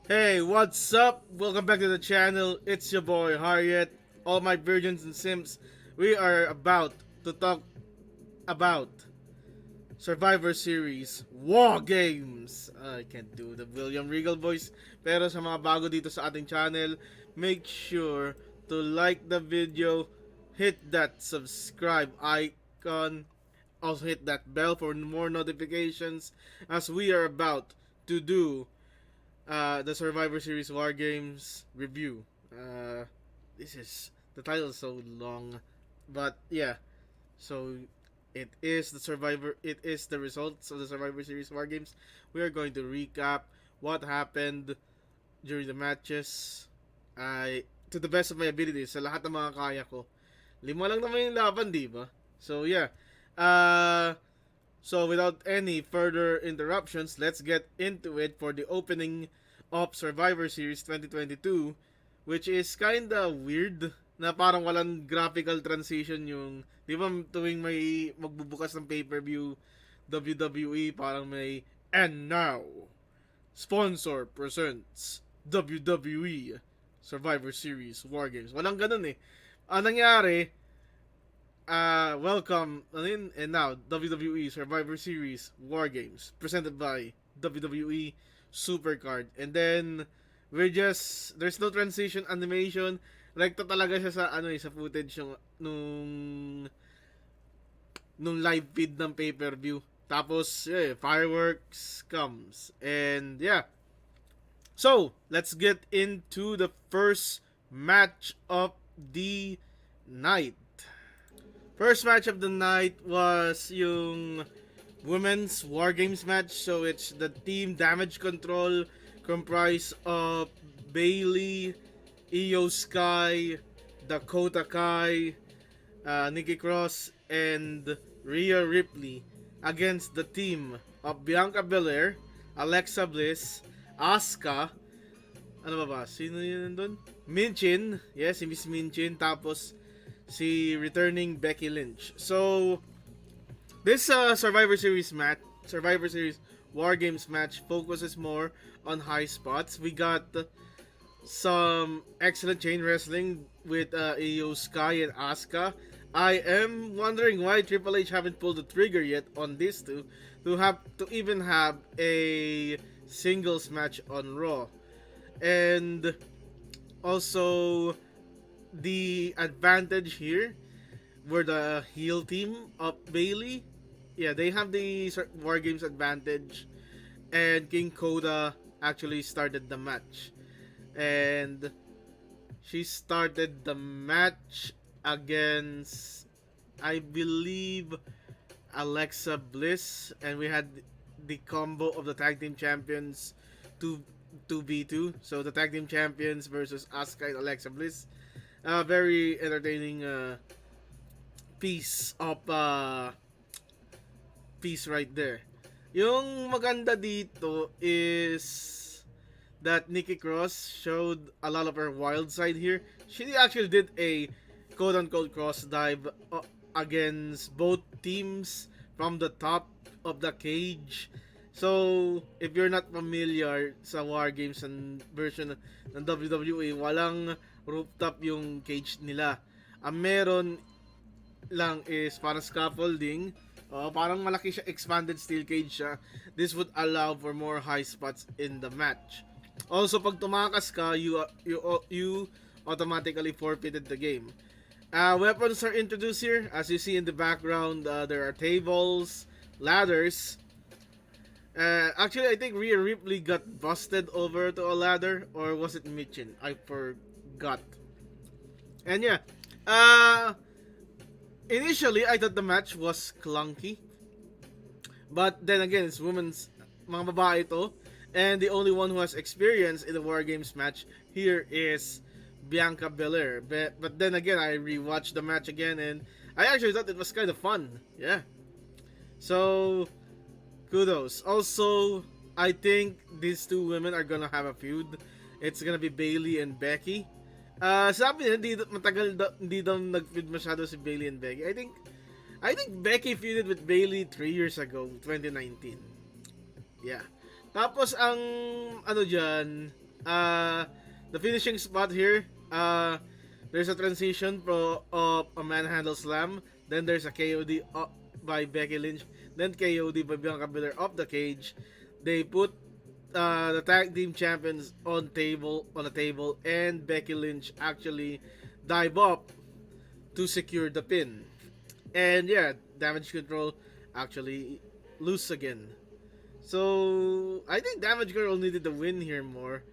Hey, what's up? Welcome back to the channel. It's your boy Harriet. All my virgins and simps, we are about to talk about Survivor Series Wargames. I can't do the William Regal voice, pero sa mga bago dito sa ating channel, make sure to like the video, hit that subscribe icon, also hit that bell for more notifications as we are about to do the Survivor Series War Games review. This is the title is so long, but yeah. So it is the Survivor. It is the results of the Survivor Series War Games. We are going to recap what happened during the matches. To the best of my abilities, sa lahat ng mga kaya ko. 5 lang naman yung laban, di ba? So yeah. Uh, So without any further interruptions, let's get into it for the opening of Survivor Series 2022, which is kinda weird na parang walang graphical transition yung, di ba tuwing may magbubukas ng pay-per-view WWE, parang may, and now, sponsor presents WWE Survivor Series War Games. Walang ganun eh. Ang nangyari, welcome, and now WWE Survivor Series War Games presented by WWE Supercard. And then there's no transition animation. Like to talaga siya sa sa footage yung nung live feed ng pay-per-view. Tapos fireworks comes. And yeah. So, let's get into the first match of the night. First match of the night was yung women's War Games match. So it's the team damage control comprised of Bayley, Io Sky, Dakota Kai, Nikki Cross, and Rhea Ripley against the team of Bianca Belair, Alexa Bliss, Asuka, ano ba? Sino yun nandun? Minchin, yes, si Miss Minchin, tapos si returning Becky Lynch. So, this Survivor Series War Games match focuses more on high spots. We got some excellent chain wrestling with Io Sky and Asuka. I am wondering why Triple H haven't pulled the trigger yet on these two to even have a singles match on Raw. And also, the advantage here were the heel team of Bayley. Yeah, they have the War Games advantage, and King Coda actually started the match, and she started the match against, I believe, Alexa Bliss, and we had the combo of the tag team champions 2v2. So the tag team champions versus Asuka and Alexa Bliss. Very entertaining piece of piece right there. Yung maganda dito is that Nikki Cross showed a lot of her wild side here. She actually did a quote-unquote cross dive against both teams from the top of the cage. So, if you're not familiar sa War Games and version ng WWE, walang rooftop yung cage nila. Ang meron lang is parang scaffolding. Parang malaki siya, expanded steel cage siya. This would allow for more high spots in the match. Also, pag tumakas ka, you automatically forfeited the game. Weapons are introduced here. As you see in the background, there are tables, ladders. Actually, I think Rhea Ripley got busted over to a ladder, or was it Michin? I forgot. And yeah, initially I thought the match was clunky, but then again, it's women's, mga babae ito, and the only one who has experience in the War Games match here is Bianca Belair. But then again, I rewatched the match again, and I actually thought it was kind of fun. Yeah. So, kudos. Also, I think these two women are gonna have a feud. It's gonna be Bayley and Becky. Sabi nila, hindi daw nag-feud masyado si Bayley and Becky. I think Becky feuded with Bayley 3 years ago, 2019. Yeah. Tapos ang ano dyan, the finishing spot here, there's a transition of a manhandle slam, then there's a KOD by Becky Lynch, then KOD by Bianca Belair off the cage. They put the tag team champions on a table, and Becky Lynch actually dive up to secure the pin. And yeah, Damage Control actually lose again. So I think Damage Control needed the win here more.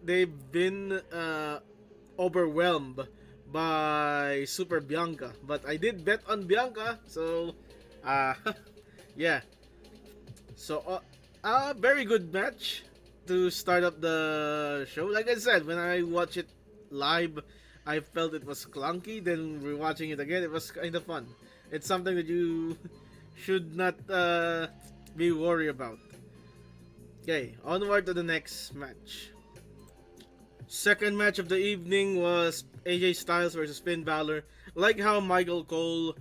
They've been overwhelmed by Super Bianca, but I did bet on Bianca, so yeah. So very good match to start up the show. Like I said, when I watch it live, I felt it was clunky. Then rewatching it again, it was kind of fun. It's something that you should not be worried about. Okay, onward to the next match. Second match of the evening was AJ Styles versus Finn Balor. Like how Michael Cole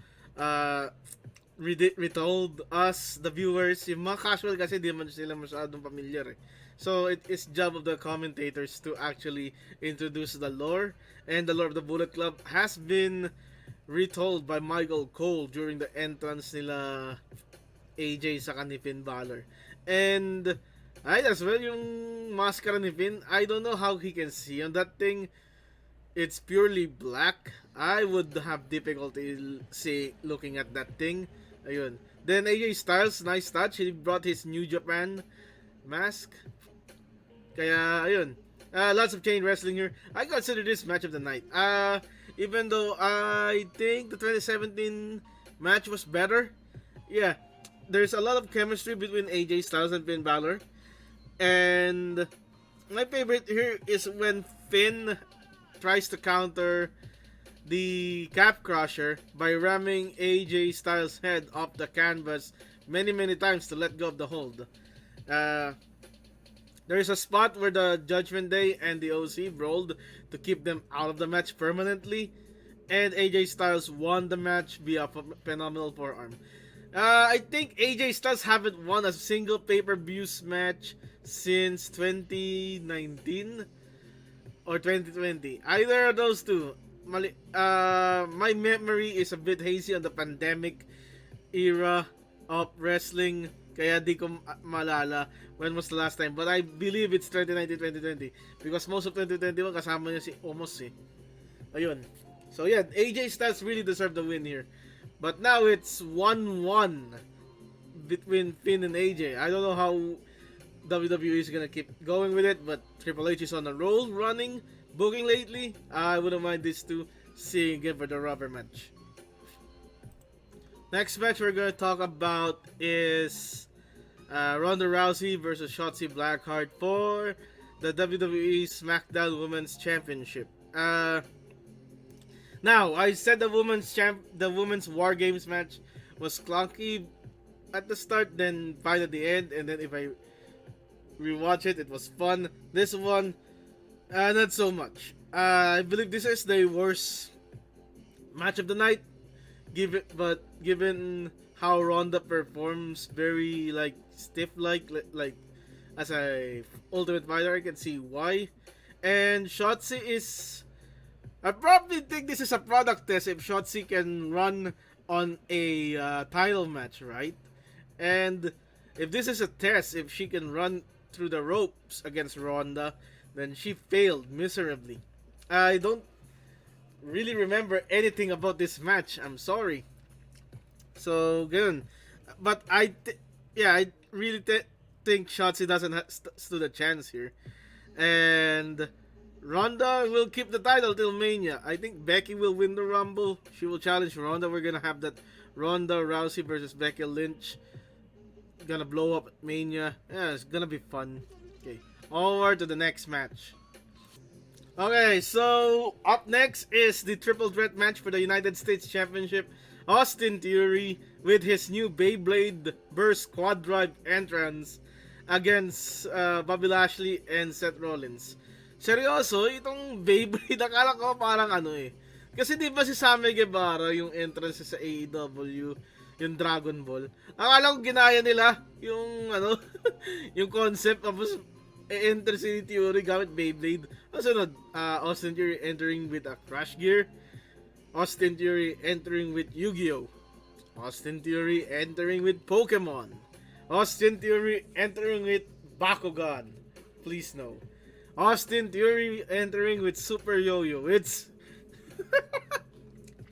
retold us, the viewers, yung mga casual kasi di man sila masyadong familiar eh. So it is job of the commentators to actually introduce the lore, and the lore of the Bullet Club has been retold by Michael Cole during the entrance nila AJ sa ni Finn Balor. And ay, as well, yung maskara ni Finn, I don't know how he can see on that thing. It's purely black. I would have difficulty looking at that thing. Ayun. Then AJ Styles, nice touch. He brought his New Japan mask. Kaya, ayun. Lots of chain wrestling here. I consider this match of the night. Even though I think the 2017 match was better. Yeah. There's a lot of chemistry between AJ Styles and Finn Balor. And my favorite here is when Finn tries to counter the Cap Crusher by ramming AJ Styles' head off the canvas many times to let go of the hold. There is a spot where the Judgment Day and the OC rolled to keep them out of the match permanently, and AJ Styles won the match via phenomenal forearm. I think AJ Styles haven't won a single pay-per-views match since 2019 or 2020. Either of those two. My memory is a bit hazy on the pandemic era of wrestling, kaya di ko malala when was the last time. But I believe it's 2019-2020 because most of 2021 kasama niya si Omos eh. Ayun. So yeah, AJ Styles really deserved the win here. But now it's 1-1 between Finn and AJ. I don't know how WWE is gonna keep going with it, but Triple H is on a roll, running, booking lately. I wouldn't mind these two seeing again for the rubber match. Next match we're gonna talk about is Ronda Rousey versus Shotzi Blackheart for the WWE SmackDown Women's Championship. Now, I said the women's Wargames match was clunky at the start, then fine at the end, and then if I rewatch it, it was fun. This one, not so much. I believe this is the worst match of the night, given how Ronda performs, very like stiff, like as a Ultimate Fighter, I can see why. And Shotzi is. I probably think this is a product test if Shotzi can run on a title match, right? And if this is a test, if she can run through the ropes against Ronda, then she failed miserably. I don't really remember anything about this match. I'm sorry. So, good. But I really think Shotzi doesn't stood a chance here. And Ronda will keep the title till Mania. I think Becky will win the Rumble. She will challenge Ronda. We're gonna have that Ronda Rousey versus Becky Lynch. Gonna blow up at Mania. Yeah, it's gonna be fun. Okay, onward to the next match. Okay, so up next is the triple threat match for the United States Championship. Austin Theory with his new Beyblade Burst Quad Drive entrance against Bobby Lashley and Seth Rollins. Seryoso, itong Beyblade, akala ko parang ano eh. Kasi di ba si Sami Guevara yung entrance sa AEW, yung Dragon Ball. Akala ko ginaya nila yung ano, yung concept, tapos enter si Theory gamit Beyblade. Ang sunod, Austin Theory entering with a Crash Gear. Austin Theory entering with Yu-Gi-Oh! Austin Theory entering with Pokemon. Austin Theory entering with Bakugan. Please no. Austin Theory entering with Super Yo-Yo. It's...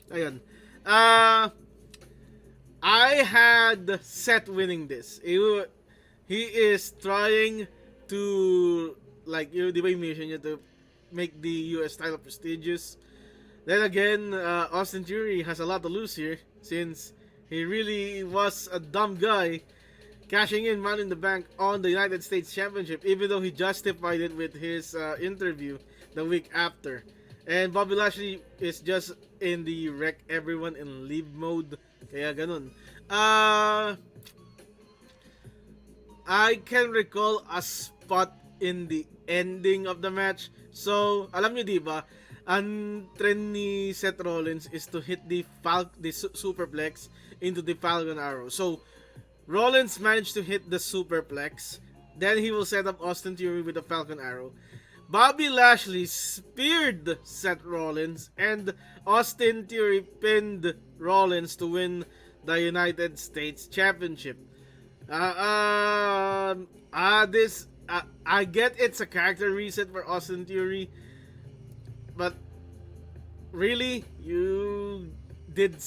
Ayun. I had Seth winning this. He is trying to, like, di ba yung mission niya to make the US title prestigious. Then again, Austin Theory has a lot to lose here since he really was a dumb guy cashing in Money in the Bank on the United States Championship, even though he justified it with his interview the week after. And Bobby Lashley is just in the wreck everyone in leave mode. Kaya ganun. I can recall a spot in the ending of the match. So, alam niyo diba, ang trend ni Seth Rollins is to hit the superplex into the Falcon Arrow. So, Rollins managed to hit the superplex. Then he will set up Austin Theory with the Falcon Arrow. Bobby Lashley speared Seth Rollins, and Austin Theory pinned Rollins to win the United States Championship. I get it's a character reset for Austin Theory, but really, you did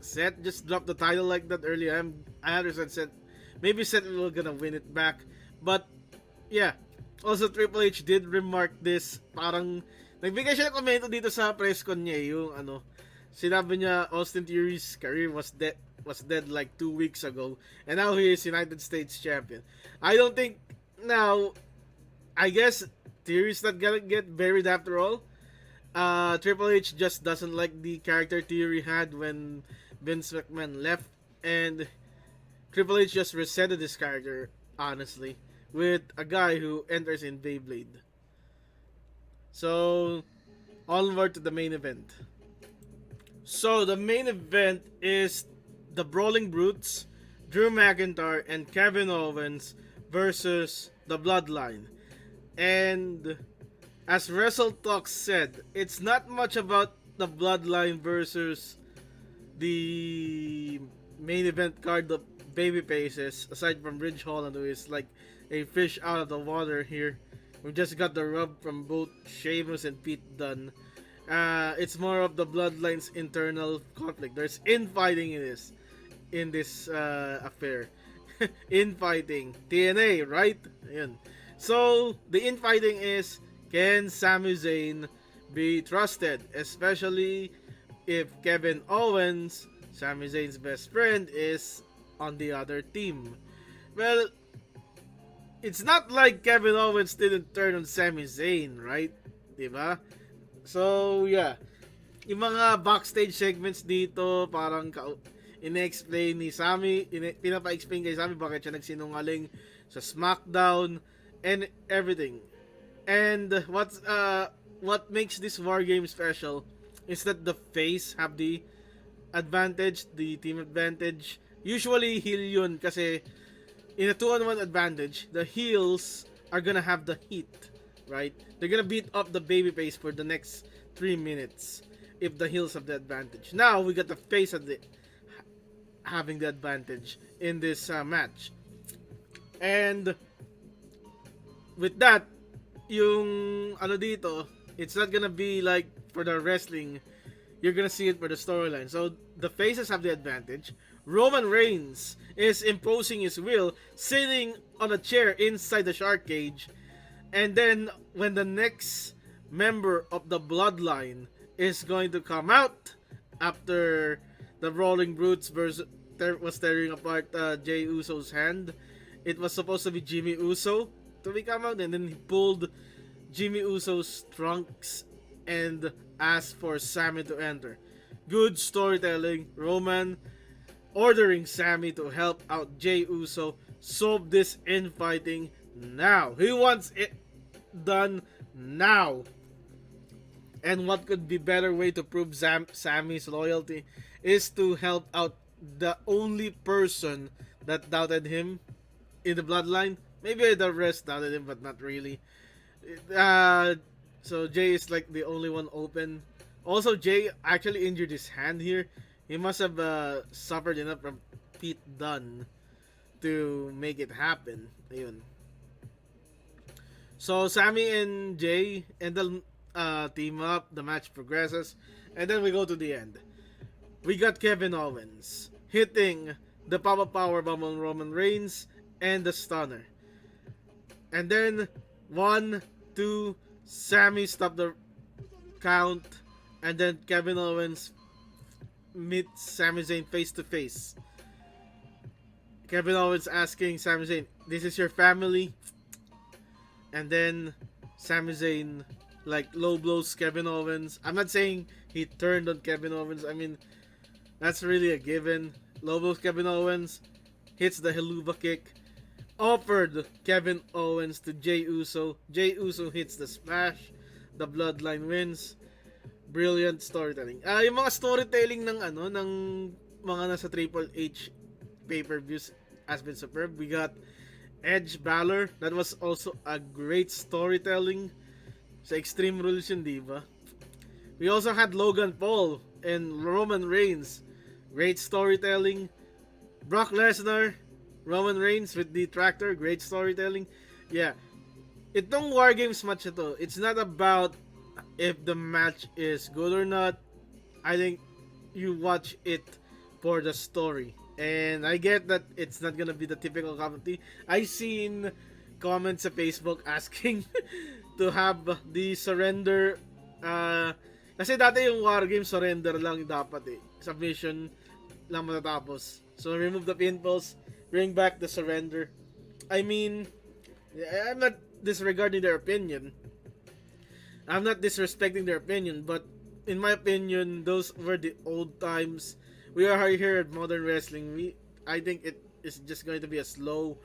Seth just drop the title like that earlier? I understand Seth. Maybe Seth will gonna win it back, but yeah. Also, Triple H did remark this. Parang nagbigay siya ng komento dito sa press con niya, yung sinabi niya Austin Theory's career was dead like 2 weeks ago, and now he is United States Champion. I don't think now. I guess Theory's not gonna get buried after all. Triple H just doesn't like the character Theory had when Vince McMahon left, and Triple H just resetted his character, honestly, with a guy who enters in Beyblade. So, onward to the main event. So, the main event is the Brawling Brutes, Drew McIntyre, and Kevin Owens versus the Bloodline. And as WrestleTalk said, it's not much about the Bloodline versus the main event card of babyfaces, aside from Ridge Holland, who is like a fish out of the water here. We just got the rub from both Sheamus and Pete Dunne. It's more of the Bloodline's internal conflict. There's infighting in this affair. Infighting. TNA, right? Ayan. So, the infighting is, can Sami Zayn be trusted? Especially if Kevin Owens, Sami Zayn's best friend, is on the other team. Well, it's not like Kevin Owens didn't turn on Sami Zayn, right? Diba? So, yeah. Yung mga backstage segments dito, parang ine-explain ni Sami, pinapa-explain kay Sami bakit siya nagsinungaling sa SmackDown and everything. And what makes this Wargame special is that the face have the advantage, the team advantage. Usually, heel yun kasi in a 2-on-1 advantage, the heels are gonna have the heat, right? They're gonna beat up the babyface for the next 3 minutes if the heels have the advantage. Now, we got the face of having the advantage in this match. And with that, yung dito, it's not gonna be like for the wrestling. You're gonna see it for the storyline. So, the faces have the advantage. Roman Reigns is imposing his will, sitting on a chair inside the shark cage. And then, when the next member of the Bloodline is going to come out after the Brawling Brutes was tearing apart Jey Uso's hand, it was supposed to be Jimmy Uso to come out, and then he pulled Jimmy Uso's trunks and asked for Sami to enter. Good storytelling. Roman ordering Sami to help out Jey Uso solve this infighting now. He wants it done now. And what could be better way to prove Sami's loyalty is to help out the only person that doubted him in the Bloodline, Maybe the rest doubted him, but not really. Uh, so Jay is like the only one open. Also, Jay actually injured his hand here. He must have suffered enough from Pete Dunne to make it happen. Ayun. So Sami and Jay and the team up. The match progresses, and then we go to the end. We got Kevin Owens hitting the Papa Power Bomb on Roman Reigns and the Stunner. And then 1, 2, Sami stopped the count, and then Kevin Owens meets Sami Zayn face to face. Kevin Owens asking Sami Zayn, "This is your family?" And then Sami Zayn like low blows Kevin Owens. I'm not saying he turned on Kevin Owens. I mean, that's really a given. Low blows Kevin Owens, hits the Helluva kick, offered Kevin Owens to Jey Uso. Jey Uso hits the smash. The Bloodline wins. Brilliant storytelling. Yung mga storytelling ng ng mga nasa Triple H pay-per-views has been superb. We got Edge Balor. That was also a great storytelling. Sa Extreme Rules yun, diba? We also had Logan Paul and Roman Reigns. Great storytelling. Brock Lesnar, Roman Reigns with the tractor. Great storytelling. Yeah. Itong Wargames match ito, it's not about if the match is good or not. I think you watch it for the story. And I get that it's not gonna be the typical comedy. I seen comments sa Facebook asking to have the surrender. Kasi dati yung Wargames surrender lang dapat eh. Submission lang matatapos. So remove the pinfalls, bring back the surrender. I mean, I'm not disregarding their opinion. I'm not disrespecting their opinion, but in my opinion, those were the old times. We are here at Modern Wrestling. I think it is just going to be a slow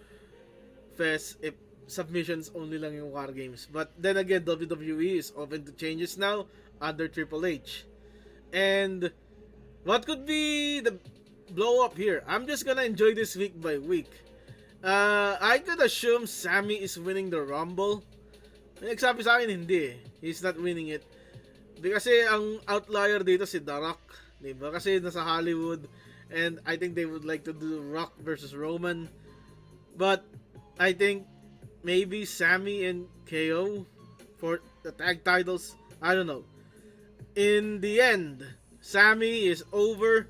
fest if submissions only lang yung War Games. But then again, WWE is open to changes now under Triple H. And what could be the blow up here? I'm just gonna enjoy this week by week. I could assume Sami is winning the Rumble. Nagsabi sa akin, hindi. He's not winning it. Kasi ang outlier dito si The Rock. Diba? Kasi nasa Hollywood. And I think they would like to do Rock versus Roman. But I think maybe Sami and KO for the tag titles. I don't know. In the end, Sami is over.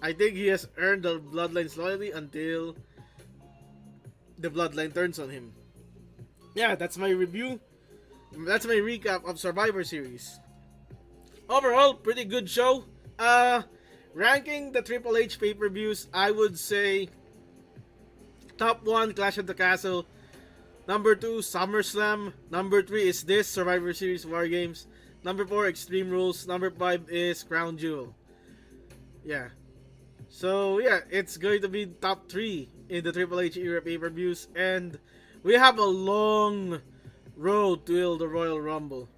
I think he has earned the Bloodline's loyalty until the Bloodline turns on him. Yeah, that's my review. That's my recap of Survivor Series. Overall, pretty good show. Ranking the Triple H pay-per-views, I would say top 1, Clash of the Castle. Number 2, SummerSlam. Number 3 is this, Survivor Series War Games. Number 4, Extreme Rules. Number 5 is Crown Jewel. Yeah. So, yeah, it's going to be top 3 in the Triple H era pay-per-views. And we have a long road till the Royal Rumble.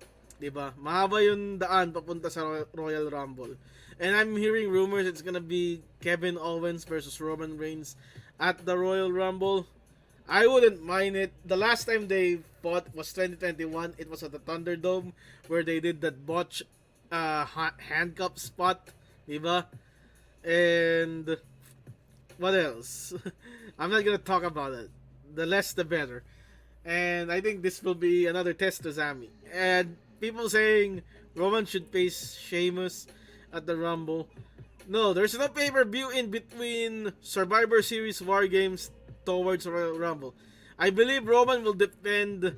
Diba? Mahaba yung daan papunta sa Royal Rumble. And I'm hearing rumors it's gonna be Kevin Owens versus Roman Reigns at the Royal Rumble. I wouldn't mind it. The last time they fought was 2021. It was at the Thunderdome where they did that botch handcuff spot. Diba? And what else? I'm not gonna talk about it. The less the better. And I think this will be another test to Sami. And people saying Roman should face Sheamus at the Rumble. No, there's no pay-per-view in between Survivor Series War Games towards Royal Rumble. I believe Roman will defend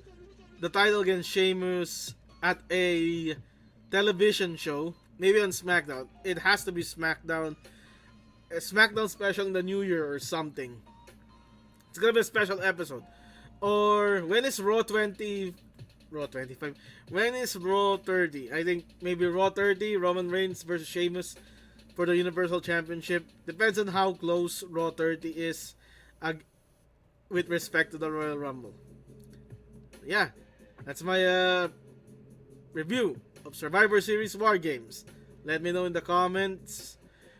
the title against Sheamus at a television show. Maybe on SmackDown. It has to be SmackDown. A SmackDown special in the New Year or something. It's gonna be a special episode. Or when is Raw 25? When is Raw 30? I think maybe Raw 30, Roman Reigns versus Sheamus for the Universal Championship. Depends on how close Raw 30 is with respect to the Royal Rumble. Yeah, that's my review of Survivor Series War Games. Let me know in the comments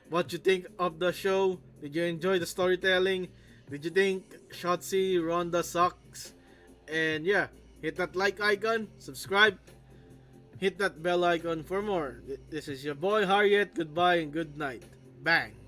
what you think of the show. Did you enjoy the storytelling? Did you think Shotzi Ronda sucks? And yeah, hit that like icon, subscribe, hit that bell icon for more. This is your boy Harriet. Goodbye and good night. Bang.